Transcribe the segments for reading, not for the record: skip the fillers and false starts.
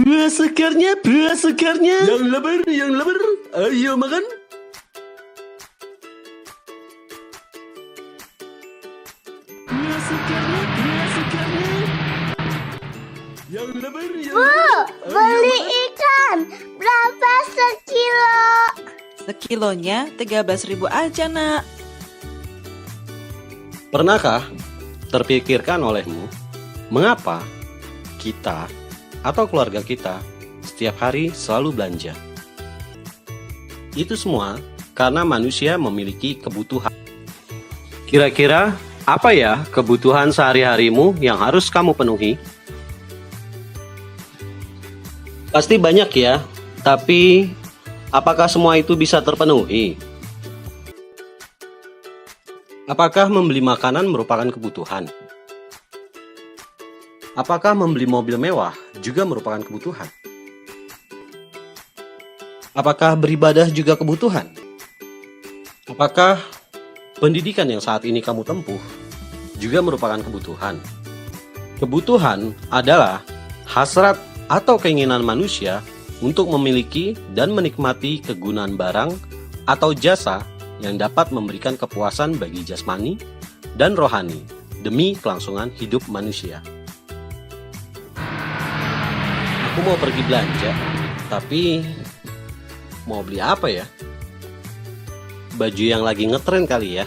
Buah segarnya. Yang lapar, ayo makan. Buah segarnya. Yang lapar, Beli ikan berapa sekilo? Sekilonya 13.000 aja, Nak. Pernahkah terpikirkan olehmu mengapa kita atau keluarga kita setiap hari selalu belanja? Itu semua karena manusia memiliki kebutuhan. Kira-kira apa ya kebutuhan sehari-harimu yang harus kamu penuhi? Pasti banyak ya, tapi apakah semua itu bisa terpenuhi? Apakah membeli makanan merupakan kebutuhan? Apakah membeli mobil mewah juga merupakan kebutuhan? Apakah beribadah juga kebutuhan? Apakah pendidikan yang saat ini kamu tempuh juga merupakan kebutuhan? Kebutuhan adalah hasrat atau keinginan manusia untuk memiliki dan menikmati kegunaan barang atau jasa yang dapat memberikan kepuasan bagi jasmani dan rohani demi kelangsungan hidup manusia. Aku mau pergi belanja, tapi mau beli apa ya? Baju yang lagi ngetren kali ya?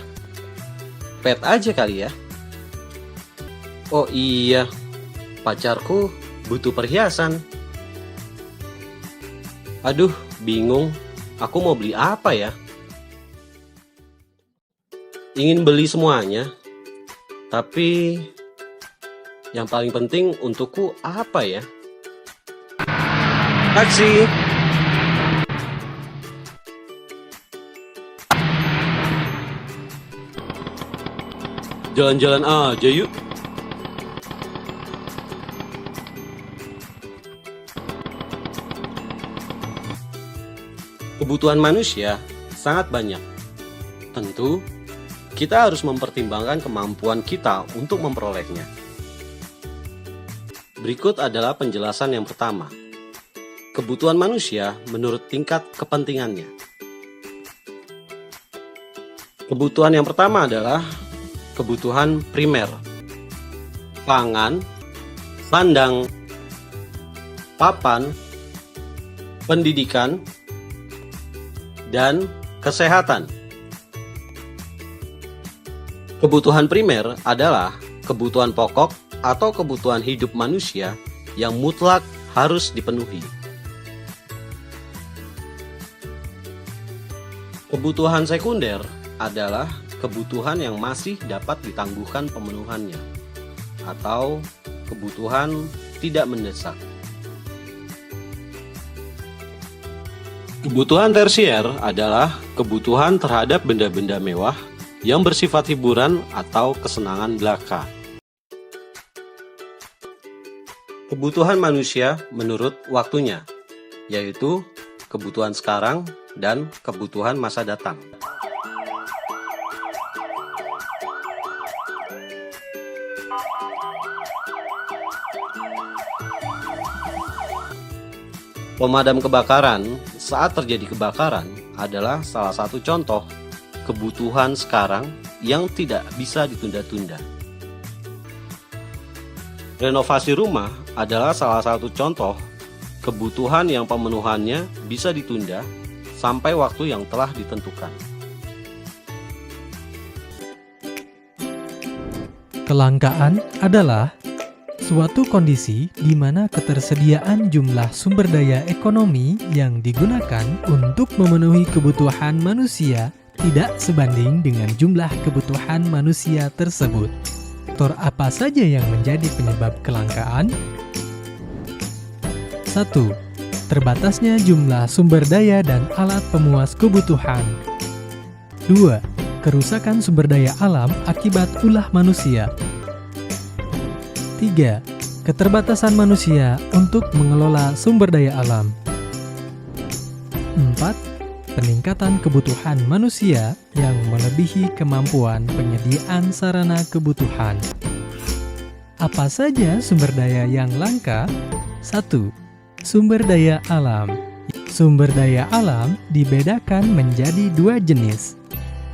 Pet aja kali ya? Oh iya, pacarku butuh perhiasan. Aduh, bingung. Aku mau beli apa ya? Ingin beli semuanya, tapi yang paling penting untukku apa ya? Taksi! Jalan-jalan aja yuk. Kebutuhan manusia sangat banyak. Tentu, kita harus mempertimbangkan kemampuan kita untuk memperolehnya. Berikut adalah penjelasan yang pertama. Kebutuhan manusia menurut tingkat kepentingannya. Kebutuhan yang pertama adalah kebutuhan primer. Pangan, sandang, papan, pendidikan, dan kesehatan. Kebutuhan primer adalah kebutuhan pokok atau kebutuhan hidup manusia yang mutlak harus dipenuhi. Kebutuhan sekunder adalah kebutuhan yang masih dapat ditangguhkan pemenuhannya atau kebutuhan tidak mendesak. Kebutuhan tersier adalah kebutuhan terhadap benda-benda mewah yang bersifat hiburan atau kesenangan belaka. Kebutuhan manusia menurut waktunya, yaitu kebutuhan sekarang dan kebutuhan masa datang. Pemadam kebakaran saat terjadi kebakaran adalah salah satu contoh kebutuhan sekarang yang tidak bisa ditunda-tunda. Renovasi rumah adalah salah satu contoh kebutuhan yang pemenuhannya bisa ditunda sampai waktu yang telah ditentukan. Kelangkaan adalah suatu kondisi di mana ketersediaan jumlah sumber daya ekonomi yang digunakan untuk memenuhi kebutuhan manusia tidak sebanding dengan jumlah kebutuhan manusia tersebut. Faktor apa saja yang menjadi penyebab kelangkaan? 1. Terbatasnya jumlah sumber daya dan alat pemuas kebutuhan. 2. Kerusakan sumber daya alam akibat ulah manusia. 3. Keterbatasan manusia untuk mengelola sumber daya alam. 4. Peningkatan kebutuhan manusia yang melebihi kemampuan penyediaan sarana kebutuhan. Apa saja sumber daya yang langka? 1. Sumber daya alam. Sumber daya alam dibedakan menjadi dua jenis.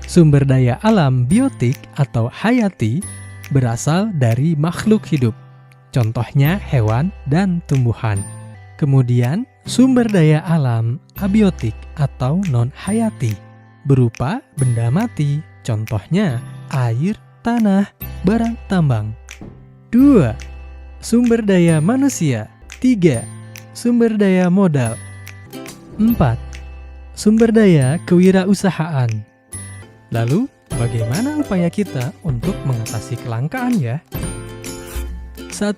Sumber daya alam biotik atau hayati berasal dari makhluk hidup, contohnya hewan dan tumbuhan. Kemudian, sumber daya alam abiotik atau non-hayati berupa benda mati, contohnya air, tanah, barang tambang. 2. Sumber daya manusia. 3. Sumber daya modal. 4. Sumber daya kewirausahaan. Lalu, bagaimana upaya kita untuk mengatasi kelangkaan ya? 1.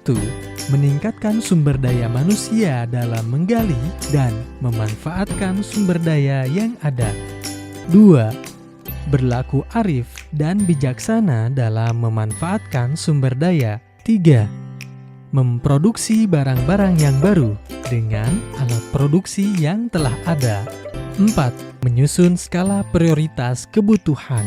Meningkatkan sumber daya manusia dalam menggali dan memanfaatkan sumber daya yang ada. 2. Berlaku arif dan bijaksana dalam memanfaatkan sumber daya. 3. Memproduksi barang-barang yang baru dengan alat produksi yang telah ada. 4. Menyusun skala prioritas kebutuhan.